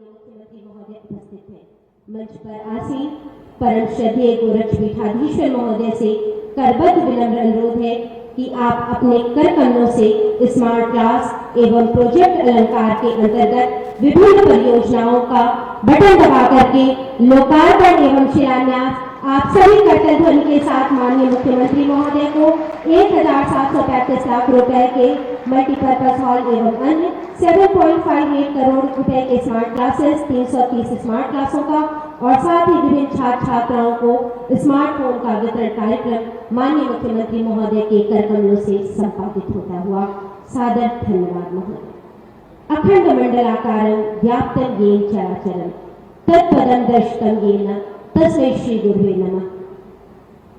माननीय मुख्यमंत्री महोदय उपस्थित हैं। मंच पर आसीन परम श्रद्धेय गोरक्षपीठाधीश्वर महोदय से करबद्ध विनम्र अनुरोध है कि आप अपने कर कमलों से स्मार्ट क्लास एवं प्रोजेक्ट अलंकार के अंतर्गत विभिन्न परियोजनाओं का बटन दबा करके लोकार्पण एवं शिलान्यास आप सभी कर्तव्य ध्वनि के साथ माननीय मुख्यमंत्री महोदय को 1,735 लाख रुपए के मल्टीपर्पज हॉल एवं अन्य 7.58 करोड़ रुपए के स्मार्ट क्लासेस, 330 स्मार्ट क्लासों का और साथ ही विभिन्न छात्र छात्राओं को स्मार्टफोन का वितरण कार्यक्रम माननीय मुख्यमंत्री महोदय के कर कमलों से संपादित होता हुआ सादर धन्यवाद महोदय। अखंड मंडलाकारं व्याप्तं येन चराचरं तत्पदं दर्शितं येन तस्मै श्री गुरुवे नमः।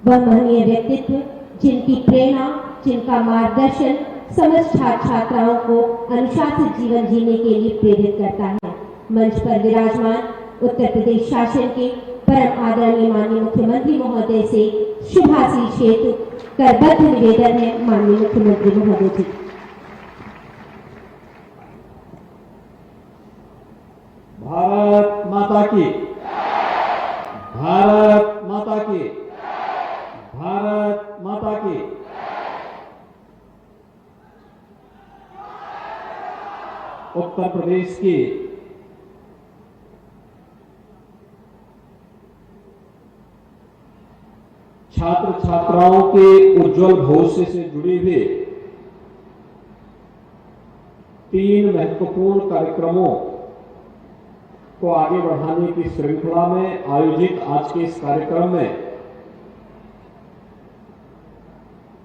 वह महनीय व्यक्तित्व जिनकी प्रेरणा, जिनका मार्गदर्शन समस्त छात्र छात्राओं को अनुशासित जीवन जीने के लिए प्रेरित करता है। मंच पर विराजमान उत्तर प्रदेश शासन के परम आदरणीय माननीय मुख्यमंत्री महोदय से शुभाशीष हेतु करबद्ध निवेदन है। माननीय मुख्यमंत्री महोदय जी। भारत माता की, भारत माता की, भारत माता की। उत्तर प्रदेश की छात्र छात्राओं के उज्जवल भविष्य से जुड़े हुए 3 महत्वपूर्ण कार्यक्रमों को आगे बढ़ाने की श्रृंखला में आयोजित आज के इस कार्यक्रम में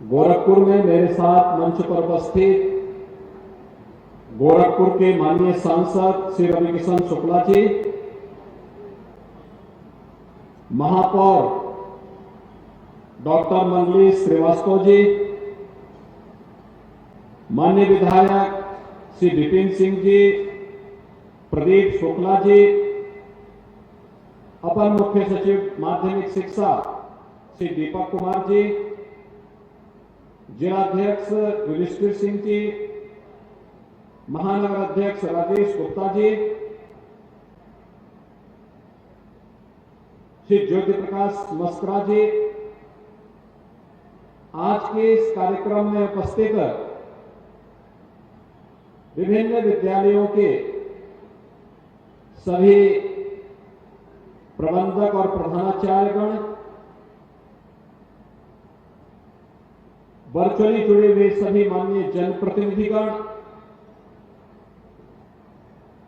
गोरखपुर में मेरे साथ मंच पर उपस्थित गोरखपुर के माननीय सांसद श्री रविकिशन शुक्ला जी, महापौर डॉक्टर मंगली श्रीवास्तव जी, माननीय विधायक श्री विपिन सिंह जी, प्रदीप शुक्ला जी, अपर मुख्य सचिव माध्यमिक शिक्षा श्री दीपक कुमार जी, जिलाध्यक्ष युधिष्ठिर सिंह जी, महानगर अध्यक्ष राजेश गुप्ता जी, श्री ज्योति प्रकाश मस्करा जी, आज के इस कार्यक्रम में उपस्थित विभिन्न विद्यालयों के सभी प्रबंधक और प्रधानाचार्यगण, वर्चुअली जुड़े हुए सभी माननीय जनप्रतिनिधिगण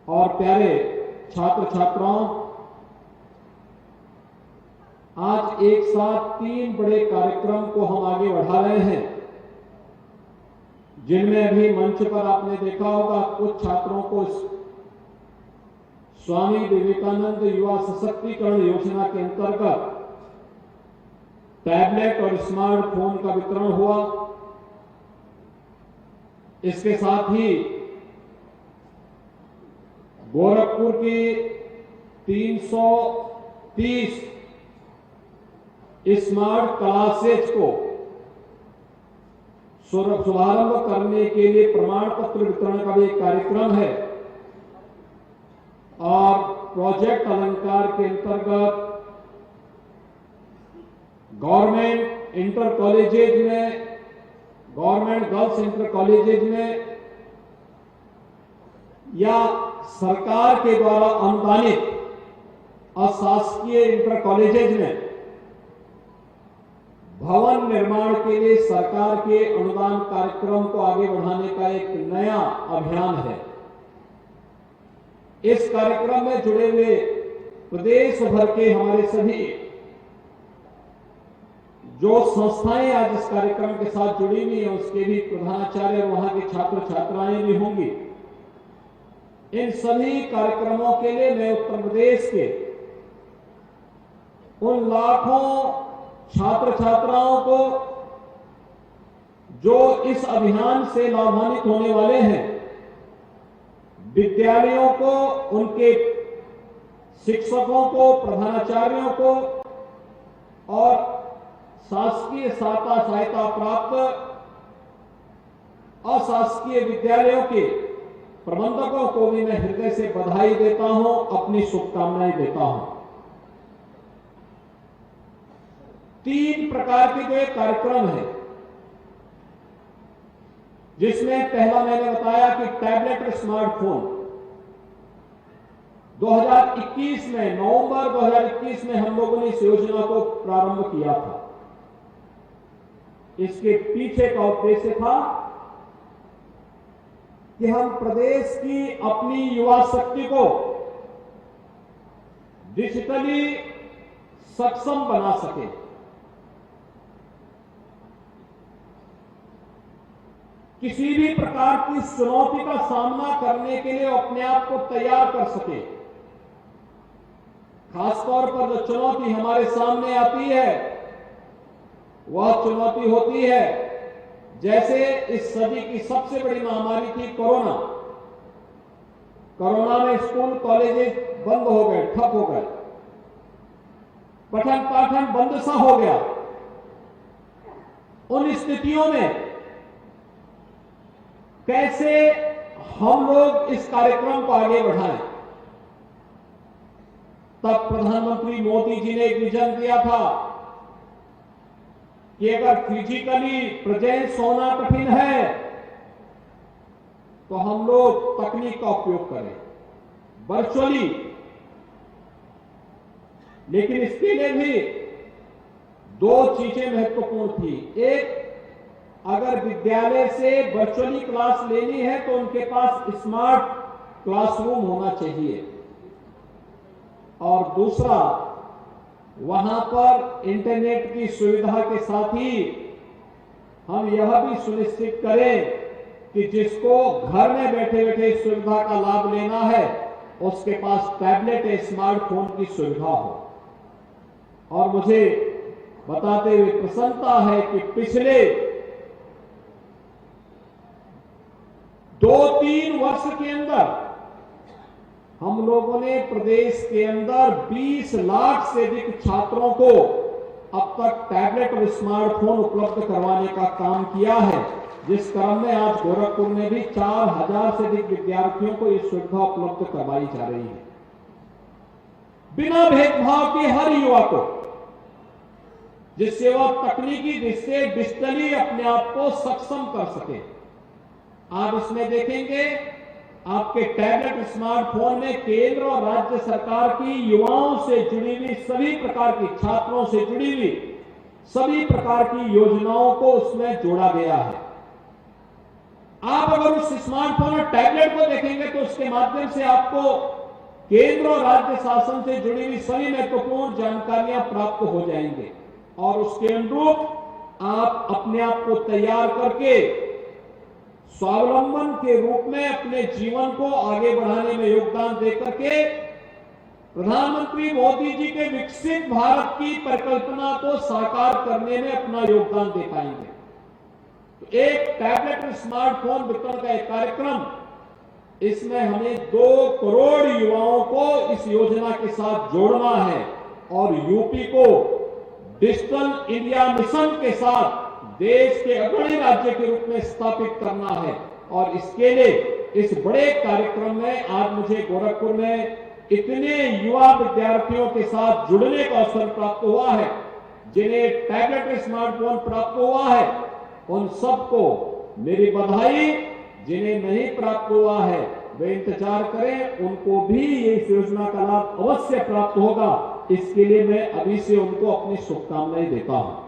और प्यारे छात्र छात्राओं, आज एक साथ 3 बड़े कार्यक्रम को हम आगे बढ़ा रहे हैं, जिनमें अभी मंच पर आपने देखा होगा कुछ छात्रों को स्वामी विवेकानंद युवा सशक्तिकरण योजना के अंतर्गत टैबलेट और स्मार्टफोन का वितरण हुआ। इसके साथ ही गोरखपुर की 330 स्मार्ट क्लासेज को शुभारंभ करने के लिए प्रमाण पत्र वितरण का भी एक कार्यक्रम है और प्रोजेक्ट अलंकार के अंतर्गत गवर्नमेंट इंटर कॉलेजेज में, गवर्नमेंट गर्ल्स इंटर कॉलेजेज में या सरकार के द्वारा अनुदानित अशासकीय इंटर कॉलेजेज में भवन निर्माण के लिए सरकार के अनुदान कार्यक्रम को आगे बढ़ाने का एक नया अभियान है। इस कार्यक्रम में जुड़े हुए प्रदेश भर के हमारे सभी जो संस्थाएं आज इस कार्यक्रम के साथ जुड़ी हुई हैं, उसके भी प्रधानाचार्य और वहां के छात्र छात्राएं भी होंगी। इन सभी कार्यक्रमों के लिए मैं उत्तर प्रदेश के उन लाखों छात्र छात्राओं को जो इस अभियान से लाभान्वित होने वाले हैं, विद्यालयों को, उनके शिक्षकों को, प्रधानाचार्यों को और शासकीय सहायता प्राप्त अशासकीय विद्यालयों के प्रबंधकों को भी मैं हृदय से बधाई देता हूं, अपनी शुभकामनाएं देता हूं। 3 प्रकार के जो एक कार्यक्रम है, जिसमें पहला मैंने बताया कि टैबलेट और स्मार्टफोन 2021 में, नवंबर 2021 में हम लोगों ने इस योजना को प्रारंभ किया था। इसके पीछे का उद्देश्य था कि हम प्रदेश की अपनी युवा शक्ति को डिजिटली सक्षम बना सके। किसी भी प्रकार की चुनौती का सामना करने के लिए अपने आप को तैयार कर सके। खासतौर पर जो चुनौती हमारे सामने आती है, वह चुनौती होती है, जैसे इस सदी की सबसे बड़ी महामारी थी कोरोना। कोरोना में स्कूल कॉलेजेस बंद हो गए, ठप हो गए, पठन पाठन बंद सा हो गया। उन स्थितियों में कैसे हम लोग इस कार्यक्रम को आगे बढ़ाएं? तब प्रधानमंत्री मोदी जी ने एक विजन दिया था कि अगर फिजिकली प्रेजेंस होना कठिन है तो हम लोग तकनीक का उपयोग करें, वर्चुअली। लेकिन इसके लिए भी 2 चीजें महत्वपूर्ण थी। एक, अगर विद्यालय से वर्चुअली क्लास लेनी है तो उनके पास स्मार्ट क्लासरूम होना चाहिए, और दूसरा, वहां पर इंटरनेट की सुविधा के साथ ही हम यह भी सुनिश्चित करें कि जिसको घर में बैठे बैठे इस सुविधा का लाभ लेना है, उसके पास टैबलेट या स्मार्टफोन की सुविधा हो। और मुझे बताते हुए प्रसन्नता है कि पिछले 2-3 वर्ष के अंदर हम लोगों ने प्रदेश के अंदर 20 लाख से अधिक छात्रों को अब तक टैबलेट और स्मार्टफोन उपलब्ध करवाने का काम किया है, जिस क्रम में आज गोरखपुर में भी 4000 से अधिक विद्यार्थियों को यह सुविधा उपलब्ध करवाई जा रही है। बिना भेदभाव के हर युवा को, जिससे वह तकनीकी दृष्टि डिजिटली अपने आप को सक्षम कर सके। आप इसमें देखेंगे, आपके टैबलेट स्मार्टफोन में केंद्र और राज्य सरकार की युवाओं से जुड़ी हुई सभी प्रकार की, छात्रों से जुड़ी हुई सभी प्रकार की योजनाओं को उसमें जोड़ा गया है। आप अगर उस स्मार्टफोन और टैबलेट को देखेंगे तो उसके माध्यम से आपको केंद्र और राज्य शासन से जुड़ी हुई सभी महत्वपूर्ण जानकारियां प्राप्त हो जाएंगे, और उसके अनुरूप आप अपने आप को तैयार करके स्वावलंबन के रूप में अपने जीवन को आगे बढ़ाने में योगदान देकर के प्रधानमंत्री मोदी जी के विकसित भारत की परिकल्पना को साकार करने में अपना योगदान दे पाएंगे। तो एक टैबलेट और स्मार्टफोन वितरण का एक कार्यक्रम, इसमें हमें 2 करोड़ युवाओं को इस योजना के साथ जोड़ना है और यूपी को डिजिटल इंडिया मिशन के साथ देश के अग्रणी राज्य के रूप में स्थापित करना है। और इसके लिए इस बड़े कार्यक्रम में आज मुझे गोरखपुर में इतने युवा विद्यार्थियों के साथ जुड़ने का अवसर प्राप्त हुआ है, जिन्हें टैबलेट स्मार्टफोन प्राप्त हुआ है, उन सबको मेरी बधाई। जिन्हें नहीं प्राप्त हुआ है वे इंतजार करें, उनको भी इस योजना का लाभ अवश्य प्राप्त होगा। इसके लिए मैं अभी से उनको अपनी शुभकामनाएं देता हूं।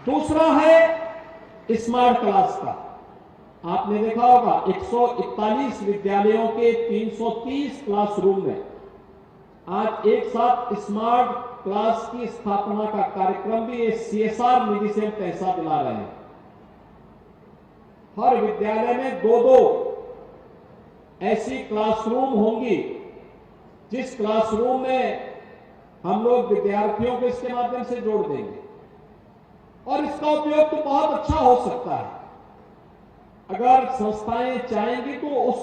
दूसरा है स्मार्ट क्लास का। आपने देखा होगा 141 विद्यालयों के 330 क्लासरूम में आज एक साथ स्मार्ट क्लास की स्थापना का कार्यक्रम भी ये CSR निधि से पैसा दिला रहे हैं। हर विद्यालय में 2-2 ऐसी क्लासरूम होंगी, जिस क्लासरूम में हम लोग विद्यार्थियों को इसके माध्यम से जोड़ देंगे, और इसका उपयोग तो बहुत अच्छा हो सकता है। अगर संस्थाएं चाहेंगी तो उस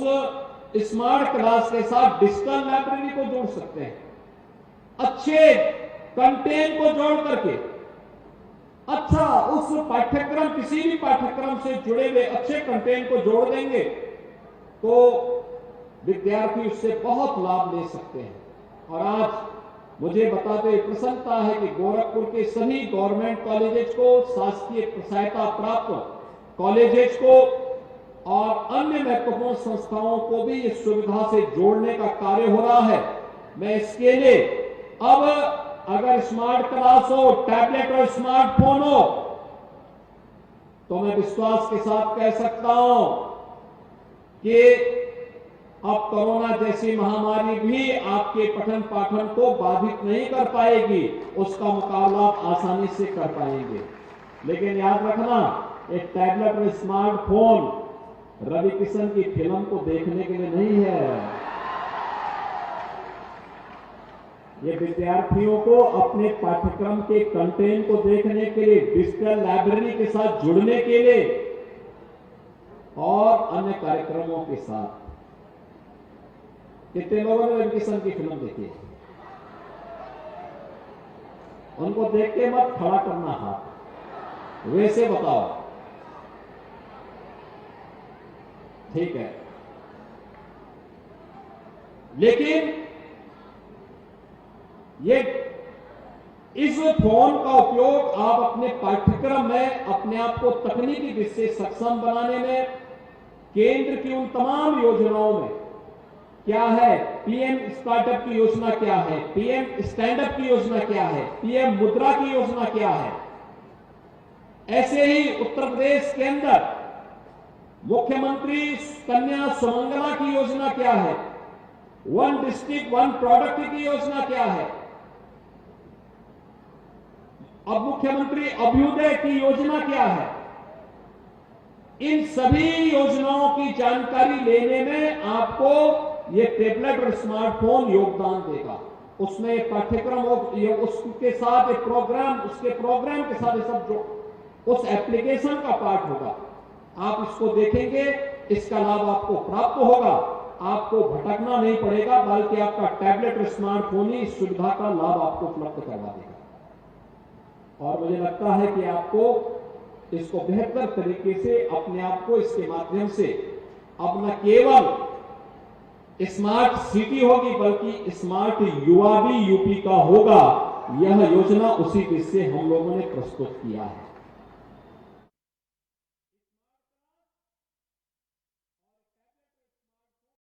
स्मार्ट क्लास के साथ डिजिटल लाइब्रेरी को जोड़ सकते हैं, अच्छे कंटेंट को जोड़ करके, अच्छा उस पाठ्यक्रम, किसी भी पाठ्यक्रम से जुड़े हुए अच्छे कंटेंट को जोड़ देंगे तो विद्यार्थी उससे बहुत लाभ ले सकते हैं। और आज मुझे बताते हुए प्रसन्नता है कि गोरखपुर के सभी गवर्नमेंट कॉलेजेस को, शासकीय सहायता प्राप्त कॉलेजेस को और अन्य महत्वपूर्ण संस्थाओं को भी इस सुविधा से जोड़ने का कार्य हो रहा है। मैं इसके लिए अब अगर स्मार्ट क्लास हो, टैबलेट और स्मार्टफोन हो, तो मैं विश्वास के साथ कह सकता हूं कि अब कोरोना जैसी महामारी भी आपके पठन पाठन को बाधित नहीं कर पाएगी, उसका मुकाबला आप आसानी से कर पाएंगे। लेकिन याद रखना, एक टैबलेट और स्मार्टफोन रवि किशन की फिल्म को देखने के लिए नहीं है। ये विद्यार्थियों को अपने पाठ्यक्रम के कंटेंट को देखने के लिए, डिजिटल लाइब्रेरी के साथ जुड़ने के लिए और अन्य कार्यक्रमों के साथ। कितने लोगों ने रवि किशन की फिल्म देखी है? उनको देख के मत खड़ा करना हाथ, वैसे बताओ, ठीक है। लेकिन ये इस फोन का उपयोग आप अपने पाठ्यक्रम में अपने आप को तकनीकी दृष्टि से सक्षम बनाने में, केंद्र की उन तमाम योजनाओं में क्या है, पीएम स्टार्टअप की योजना क्या है, पीएम स्टैंडअप की योजना क्या है, पीएम मुद्रा की योजना क्या है, ऐसे ही उत्तर प्रदेश के अंदर मुख्यमंत्री कन्या सुमंगला की योजना क्या है, वन डिस्ट्रिक्ट वन प्रोडक्ट की योजना क्या है, अब मुख्यमंत्री अभ्युदय की योजना क्या है। इन सभी योजनाओं की जानकारी लेने में आपको ये टैबलेट और स्मार्टफोन योगदान देगा। उसमें पाठ्यक्रम उसके साथ एक प्रोग्राम, उसके प्रोग्राम के साथ ये सब जो उस एप्लीकेशन का पार्ट होगा, आप इसको देखेंगे, इसका लाभ आपको प्राप्त होगा, आपको भटकना नहीं पड़ेगा, बल्कि आपका टैबलेट और स्मार्टफोन ही इस सुविधा का लाभ आपको उपलब्ध करवा देगा। और मुझे लगता है कि आपको इसको बेहतर तरीके से अपने आप को इसके माध्यम से अब न केवल स्मार्ट सिटी होगी, बल्कि स्मार्ट युवा भी यूपी का होगा। यह योजना उसी दिशा से हम लोगों ने प्रस्तुत किया है।